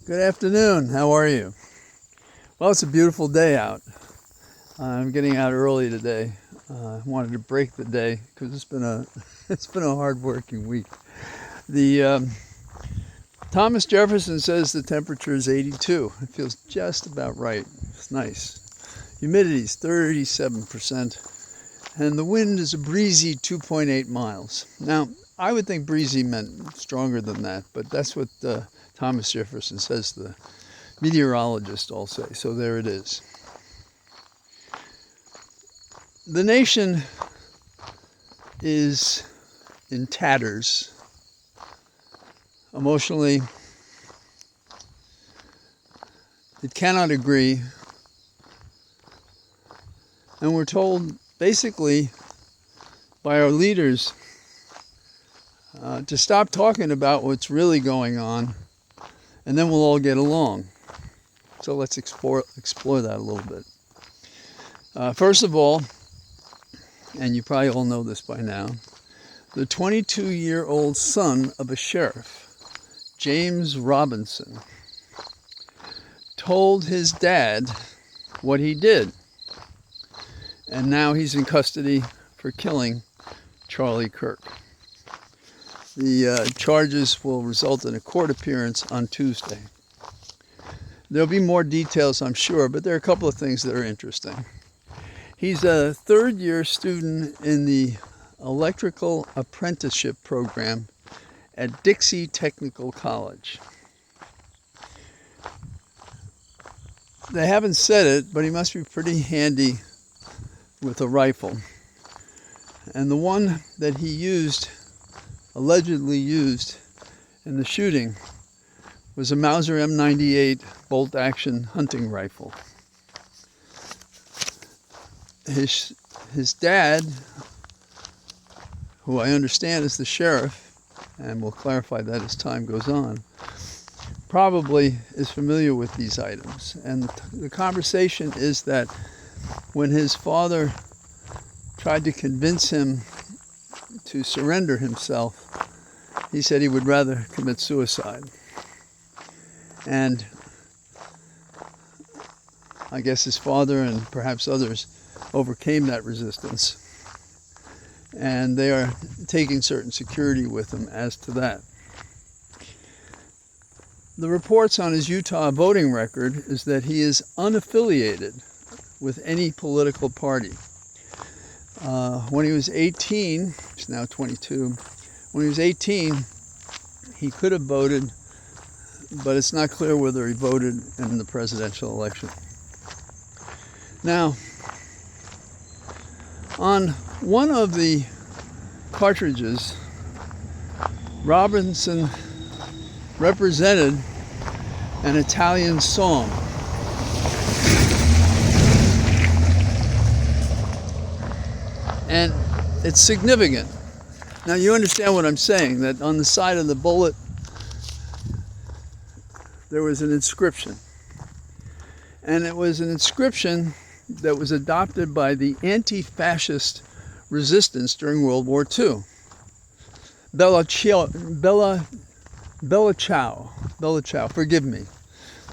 Good afternoon. How are you? Well, it's a beautiful day out. I'm getting out early today. I wanted to break the day because it's been a hard-working week. The Thomas Jefferson says the temperature is 82. It feels just about right. It's nice. Humidity is 37%, and the wind is a breezy 2.8 miles. Now, I would think breezy meant stronger than that, but that's what Thomas Jefferson says the meteorologists all say, so there it is. The nation is in tatters emotionally. It cannot agree, and we're told basically by our leaders to stop talking about what's really going on, and then we'll all get along. So let's explore that a little bit. First of all, and you probably all know this by now, the 22-year-old son of a sheriff, James Robinson, told his dad what he did. And now he's in custody for killing Charlie Kirk. The charges will result in a court appearance on Tuesday. There'll be more details, I'm sure, but there are a couple of things that are interesting. He's a third-year student in the electrical apprenticeship program at Dixie Technical College. They haven't said it, but he must be pretty handy with a rifle. And the one that he allegedly used in the shooting was a Mauser M98 bolt-action hunting rifle. His dad, who I understand is the sheriff, and we'll clarify that as time goes on, probably is familiar with these items. And the conversation is that when his father tried to convince him to surrender himself, he said he would rather commit suicide. And I guess his father and perhaps others overcame that resistance. And they are taking certain security with him as to that. The reports on his Utah voting record is that he is unaffiliated with any political party. When he was 18, he's now 22, when he was 18, he could have voted, but it's not clear whether he voted in the presidential election. Now, on one of the cartridges, Robinson represented an Italian song. And it's significant. Now you understand what I'm saying, that on the side of the bullet there was an inscription. And it was an inscription that was adopted by the anti-fascist resistance during World War II. Bella Ciao, forgive me.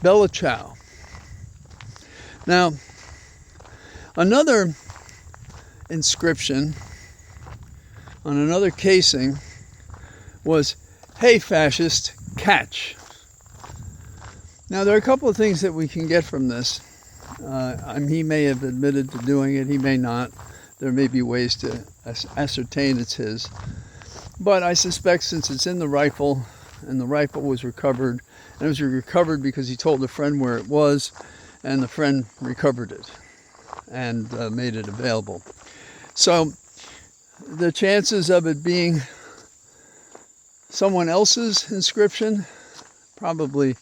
Bella Ciao. Now, another inscription on another casing was, "Hey fascist, catch." Now there are a couple of things that we can get from this. He may have admitted to doing it, he may not. There may be ways to ascertain it's his. But I suspect since it's in the rifle, and the rifle was recovered, and it was recovered because he told a friend where it was, and the friend recovered it and made it available. So the chances of it being someone else's inscription, probably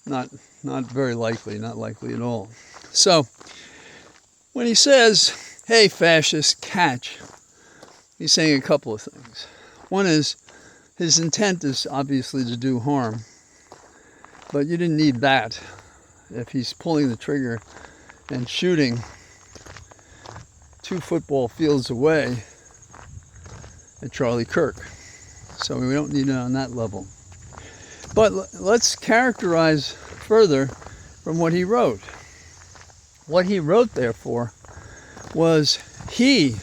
not very likely, not likely at all. So when he says, "Hey fascist, catch," he's saying a couple of things. One is, his intent is obviously to do harm, but you didn't need that if he's pulling the trigger and shooting 2 football fields away at Charlie Kirk. So we don't need it on that level. But let's characterize further from what he wrote. What he wrote, therefore, was he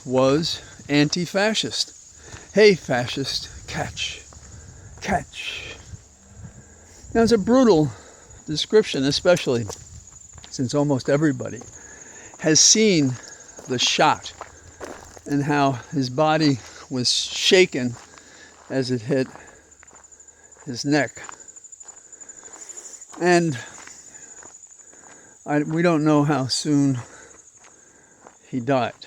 was anti-fascist. Hey, fascist, catch. Now, it's a brutal description, especially since almost everybody has seen the shot and how his body was shaken as it hit his neck. And we don't know how soon he died,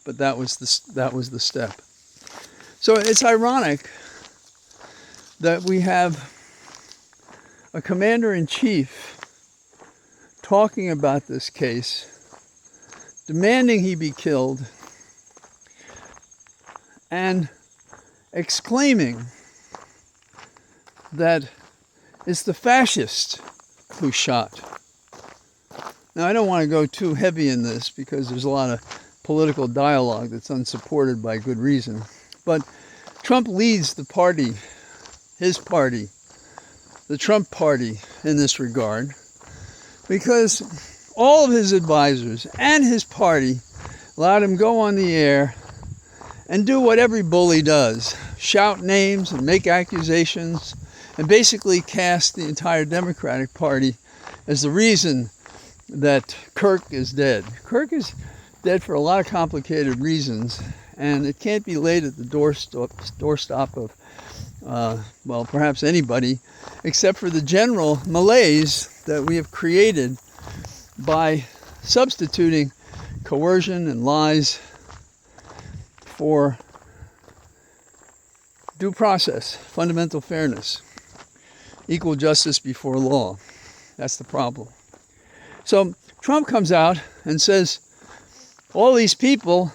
but that was the step. So it's ironic that we have a commander-in-chief talking about this case, demanding he be killed, and exclaiming that it's the fascist who shot. Now, I don't want to go too heavy in this because there's a lot of political dialogue that's unsupported by good reason. But Trump leads the party, his party, the Trump party in this regard, because all of his advisors and his party allowed him go on the air and do what every bully does, shout names and make accusations and basically cast the entire Democratic Party as the reason that Kirk is dead. Kirk is dead for a lot of complicated reasons, and it can't be laid at the doorstep of, well, perhaps anybody, except for the general malaise that we have created by substituting coercion and lies for due process, fundamental fairness, equal justice before law. That's the problem. So Trump comes out and says, all these people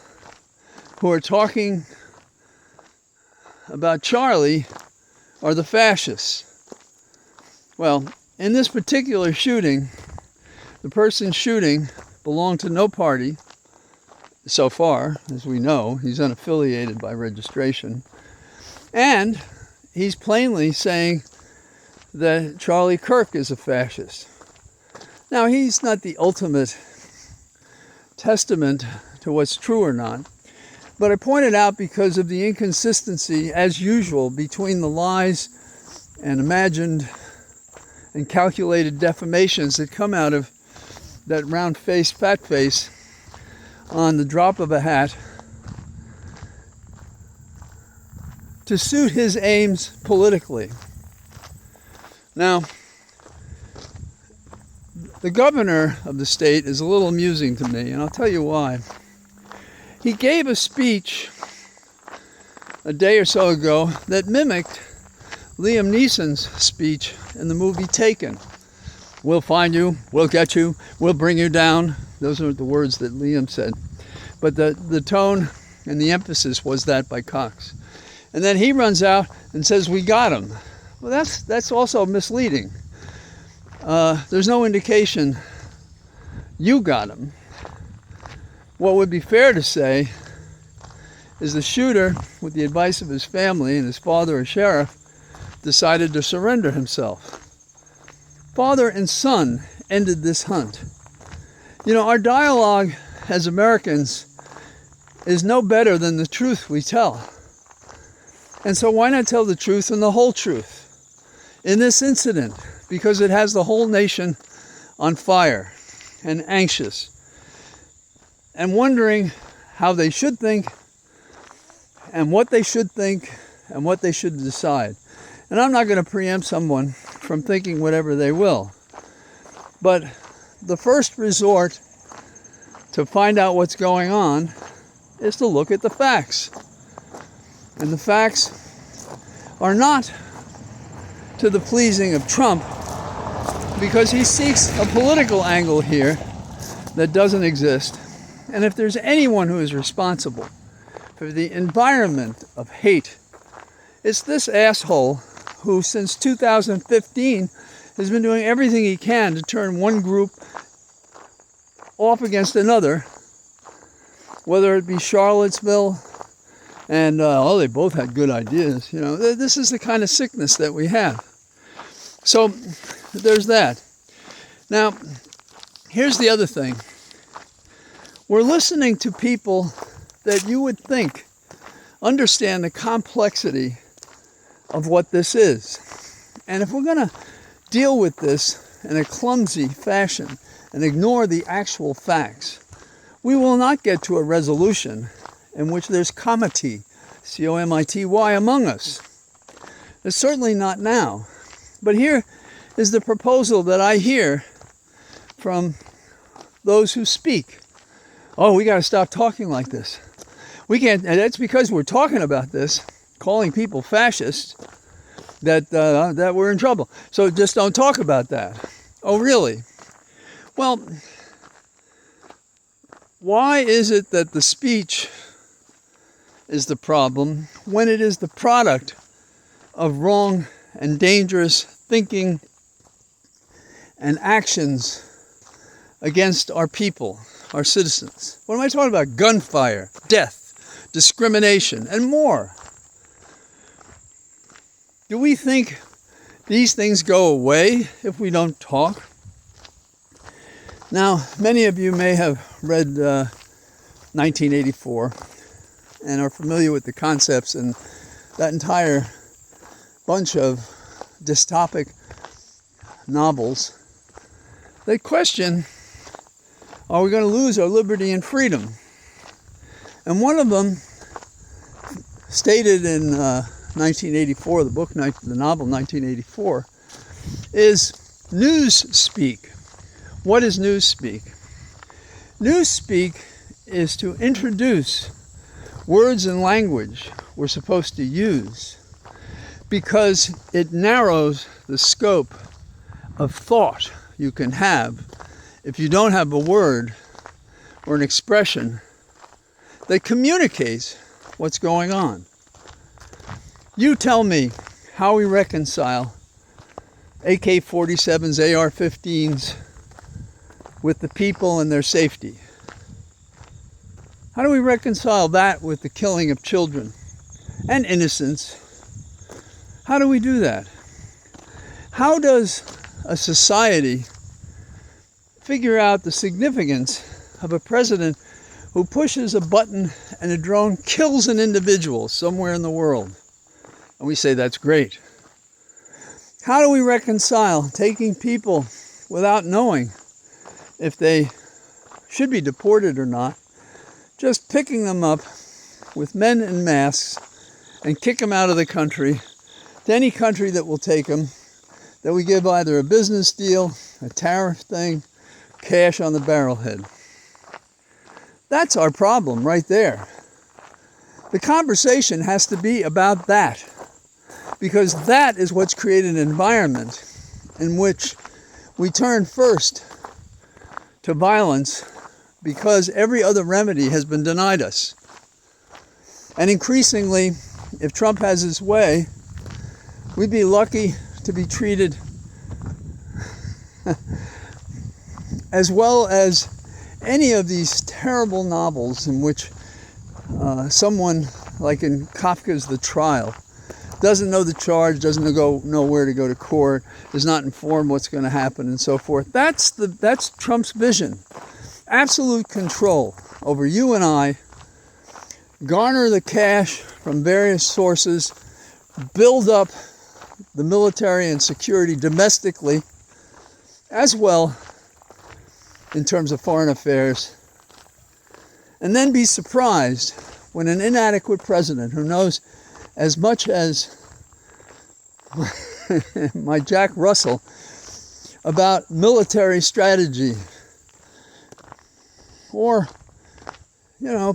who are talking about Charlie are the fascists. Well, in this particular shooting, the person shooting belonged to no party. So far, as we know, he's unaffiliated by registration. And he's plainly saying that Charlie Kirk is a fascist. Now, he's not the ultimate testament to what's true or not, but I point it out because of the inconsistency, as usual, between the lies and imagined and calculated defamations that come out of that round-faced, fat face on the drop of a hat to suit his aims politically. Now, the governor of the state is a little amusing to me, and I'll tell you why. He gave a speech a day or so ago that mimicked Liam Neeson's speech in the movie Taken. We'll find you, we'll get you, we'll bring you down. Those are the words that Liam said. But the tone and the emphasis was that by Cox. And then he runs out and says, we got him. Well, that's also misleading. There's no indication you got him. What would be fair to say is the shooter, with the advice of his family and his father, a sheriff, decided to surrender himself. Father and son ended this hunt. You know, our dialogue as Americans is no better than the truth we tell. And so why not tell the truth and the whole truth in this incident? Because it has the whole nation on fire and anxious and wondering how they should think and what they should think and what they should decide. And I'm not going to preempt someone from thinking whatever they will. But the first resort to find out what's going on is to look at the facts. And the facts are not to the pleasing of Trump, because he seeks a political angle here that doesn't exist. And if there's anyone who is responsible for the environment of hate, it's this asshole who since 2015 has been doing everything he can to turn one group off against another, whether it be Charlottesville And, they both had good ideas. This is the kind of sickness that we have. So there's that. Now, here's the other thing. We're listening to people that you would think understand the complexity of what this is. And if we're going to deal with this in a clumsy fashion and ignore the actual facts, we will not get to a resolution in which there's comity, C-O-M-I-T-Y, among us. It's certainly not now. But here is the proposal that I hear from those who speak. Oh, we got to stop talking like this. We can't, and that's because we're talking about this, calling people fascists, that we're in trouble. So just don't talk about that. Oh, really? Well, why is it that the speech is the problem when it is the product of wrong and dangerous thinking and actions against our people, our citizens? What am I talking about? Gunfire, death, discrimination, and more. Do we think these things go away if we don't talk? Now, many of you may have read 1984 and are familiar with the concepts and that entire bunch of dystopic novels. They question, are we going to lose our liberty and freedom? And one of them, stated in 1984, the novel 1984, is newsspeak. What is newsspeak? Newsspeak is to introduce words and language we're supposed to use because it narrows the scope of thought you can have if you don't have a word or an expression that communicates what's going on. You tell me how we reconcile AK-47s, AR-15s with the people and their safety. How do we reconcile that with the killing of children and innocents? How do we do that? How does a society figure out the significance of a president who pushes a button and a drone kills an individual somewhere in the world? And we say that's great. How do we reconcile taking people without knowing if they should be deported or not, just picking them up with men in masks and kick them out of the country to any country that will take them, that we give either a business deal, a tariff thing, cash on the barrelhead? That's our problem right there. The conversation has to be about that, because that is what's created an environment in which we turn first to violence because every other remedy has been denied us. And increasingly, if Trump has his way, we'd be lucky to be treated as well as any of these terrible novels in which someone, like in Kafka's The Trial, doesn't know the charge, doesn't know where to go to court, is not informed what's going to happen, and so forth. That's Trump's vision. Absolute control over you and I, garner the cash from various sources, build up the military and security domestically, as well in terms of foreign affairs, and then be surprised when an inadequate president who knows as much as my Jack Russell about military strategy, or,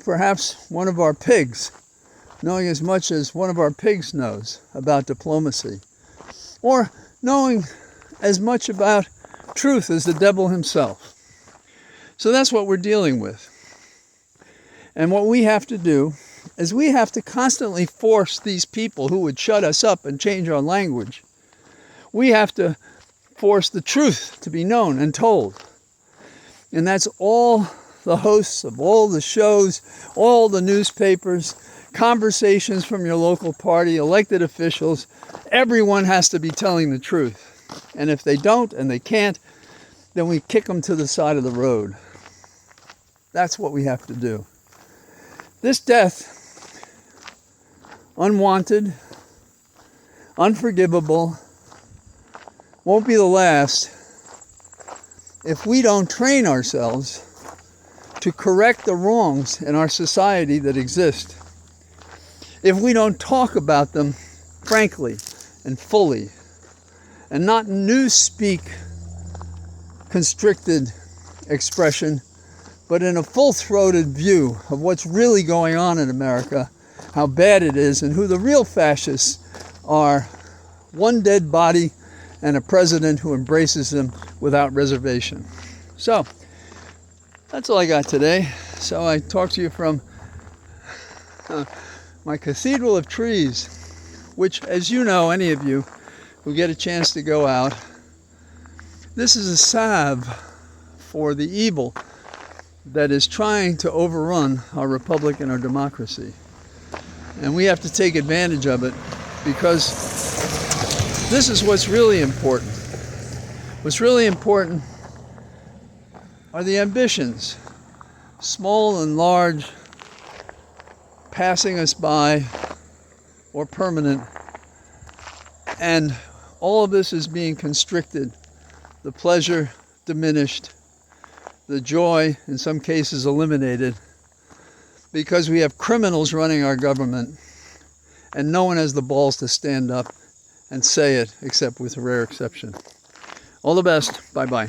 perhaps one of our pigs, knowing as much as one of our pigs knows about diplomacy, or knowing as much about truth as the devil himself. So that's what we're dealing with. And what we have to do is we have to constantly force these people who would shut us up and change our language. We have to force the truth to be known and told. And that's all the hosts of all the shows, all the newspapers, conversations from your local party, elected officials, everyone has to be telling the truth. And if they don't and they can't, then we kick them to the side of the road. That's what we have to do. This death, unwanted, unforgivable, won't be the last if we don't train ourselves to correct the wrongs in our society that exist. If we don't talk about them frankly and fully, and not newsspeak constricted expression, but in a full-throated view of what's really going on in America, how bad it is, and who the real fascists are: one dead body and a president who embraces them without reservation. So, that's all I got today. So I talked to you from my cathedral of trees, which, as you know, any of you who get a chance to go out, this is a salve for the evil that is trying to overrun our republic and our democracy. And we have to take advantage of it, because this is what's really important. What's really important are the ambitions, small and large, passing us by or permanent. And all of this is being constricted, the pleasure diminished, the joy in some cases eliminated, because we have criminals running our government and no one has the balls to stand up and say it, except with rare exception. All the best. Bye-bye.